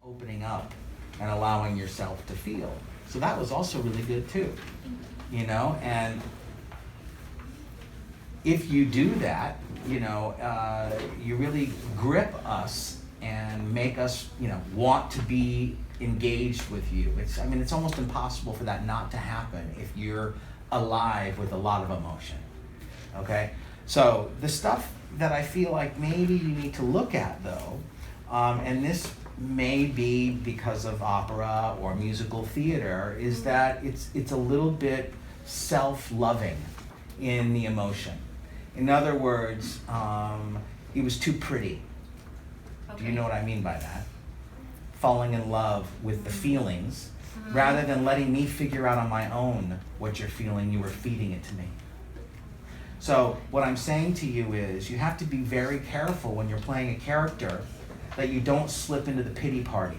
opening up and allowing yourself to feel. So that was also really good too, and if you do that, you really grip us and make us, want to be engaged with you. It's almost impossible for that not to happen if you're alive with a lot of emotion, okay? So the stuff that I feel like maybe you need to look at though, and this may be because of opera or musical theater, is that it's a little bit self-loving in the emotion. In other words, it was too pretty. Okay. Do you know what I mean by that? Falling in love with the feelings, rather than letting me figure out on my own what you're feeling, you were feeding it to me. So what I'm saying to you is you have to be very careful when you're playing a character that you don't slip into the pity party.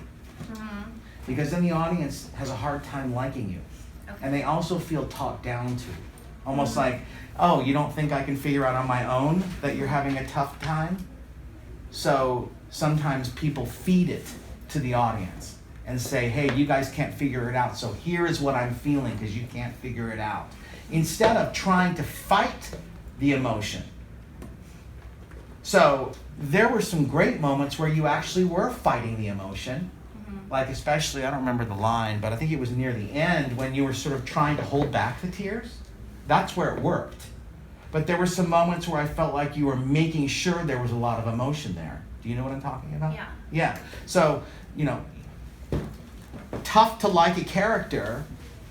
Because then the audience has a hard time liking you. Okay. And they also feel talked down to. Almost like, oh, you don't think I can figure out on my own that you're having a tough time? So sometimes people feed it to the audience and say, hey, you guys can't figure it out, so here is what I'm feeling because you can't figure it out. Instead of trying to fight the emotion. So there were some great moments where you actually were fighting the emotion. Like especially, I don't remember the line, but I think it was near the end when you were sort of trying to hold back the tears. That's where it worked. But there were some moments where I felt like you were making sure there was a lot of emotion there. Do you know what I'm talking about? Yeah. Yeah. So, tough to like a character,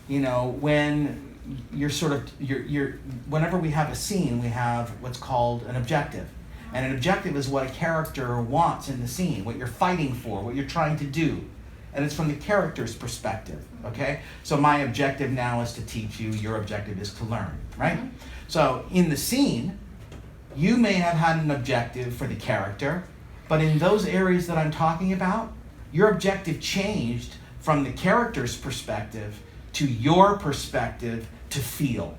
when you're sort of, whenever we have a scene, we have what's called an objective. And an objective is what a character wants in the scene, what you're fighting for, what you're trying to do. And it's from the character's perspective, okay? So my objective now is to teach you, your objective is to learn, right? So in the scene, you may have had an objective for the character, but in those areas that I'm talking about, your objective changed from the character's perspective to your perspective to feel.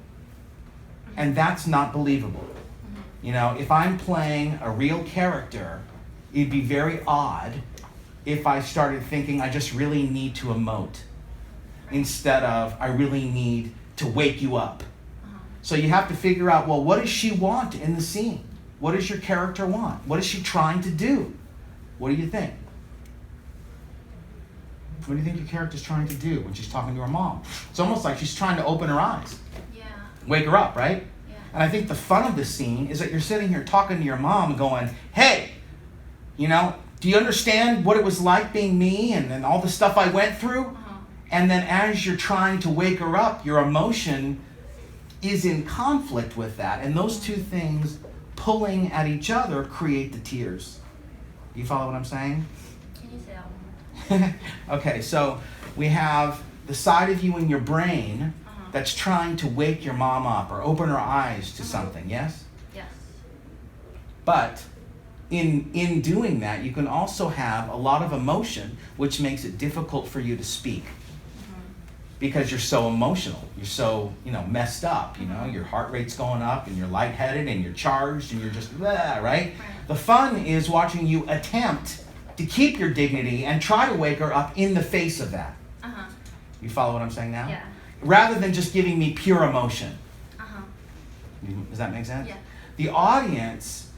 And that's not believable. If I'm playing a real character, it'd be very odd if I started thinking I just really need to emote instead of I really need to wake you up. So you have to figure out, well, what does she want in the scene? What does your character want? What is she trying to do? What do you think? What do you think your character's trying to do when she's talking to her mom? It's almost like she's trying to open her eyes. Yeah. Wake her up, right? Yeah. And I think the fun of the scene is that you're sitting here talking to your mom going, hey, do you understand what it was like being me and all the stuff I went through? And then as you're trying to wake her up, your emotion is in conflict with that. And those two things pulling at each other create the tears. You follow what I'm saying? Can you say that one more? Okay, so we have the side of you in your brain that's trying to wake your mom up or open her eyes to something, yes? Yes. But in doing that, you can also have a lot of emotion, which makes it difficult for you to speak. Because you're so emotional, you're so, messed up, your heart rate's going up and you're lightheaded and you're charged and you're just, blah, right? The fun is watching you attempt to keep your dignity and try to wake her up in the face of that. You follow what I'm saying now? Yeah. Rather than just giving me pure emotion. Does that make sense? Yeah. The audience,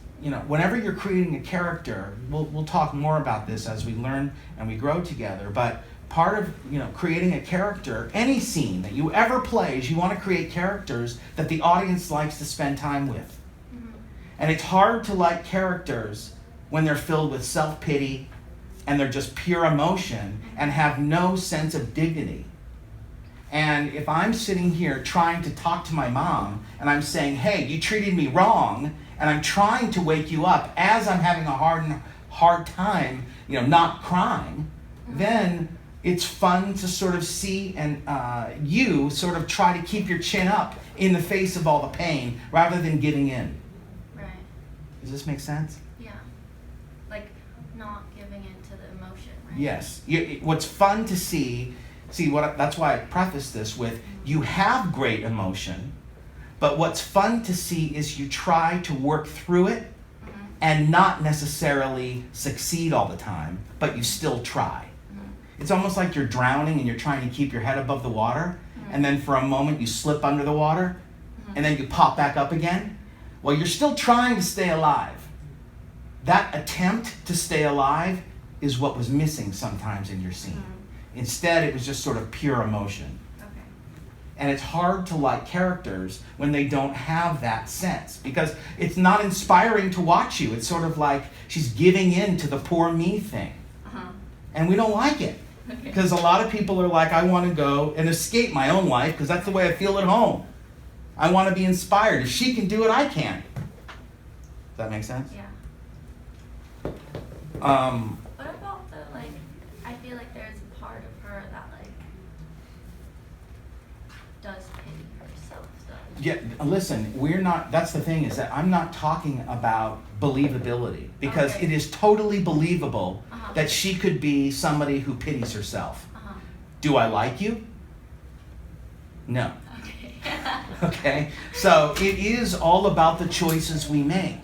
whenever you're creating a character, we'll talk more about this as we learn and we grow together, but part of creating a character, any scene that you ever play, is you want to create characters that the audience likes to spend time with. And it's hard to like characters when they're filled with self-pity and they're just pure emotion and have no sense of dignity. And if I'm sitting here trying to talk to my mom and I'm saying, hey, you treated me wrong, and I'm trying to wake you up as I'm having a hard time, not crying, then it's fun to sort of see and you sort of try to keep your chin up in the face of all the pain rather than giving in. Right. Does this make sense? Yeah. Like not giving in to the emotion, right? Yes. What's fun to see, that's why I preface this with, you have great emotion, but what's fun to see is you try to work through it and not necessarily succeed all the time, but you still try. It's almost like you're drowning and you're trying to keep your head above the water, and then for a moment you slip under the water, and then you pop back up again. Well, you're still trying to stay alive. That attempt to stay alive is what was missing sometimes in your scene. Instead, it was just sort of pure emotion. And it's hard to like characters when they don't have that sense, because it's not inspiring to watch you. It's sort of like she's giving in to the poor me thing. And we don't like it. Because a lot of people are like, I want to go and escape my own life because that's the way I feel at home. I want to be inspired. If she can do it, I can. Does that make sense? Yeah. What about the, like, I feel like there's a part of her that, like, does pity herself, though. Yeah, listen, we're not, that's the thing, is that I'm not talking about believability, because it is totally believable that she could be somebody who pities herself. Do I like you? No. Okay. Okay? So it is all about the choices we make.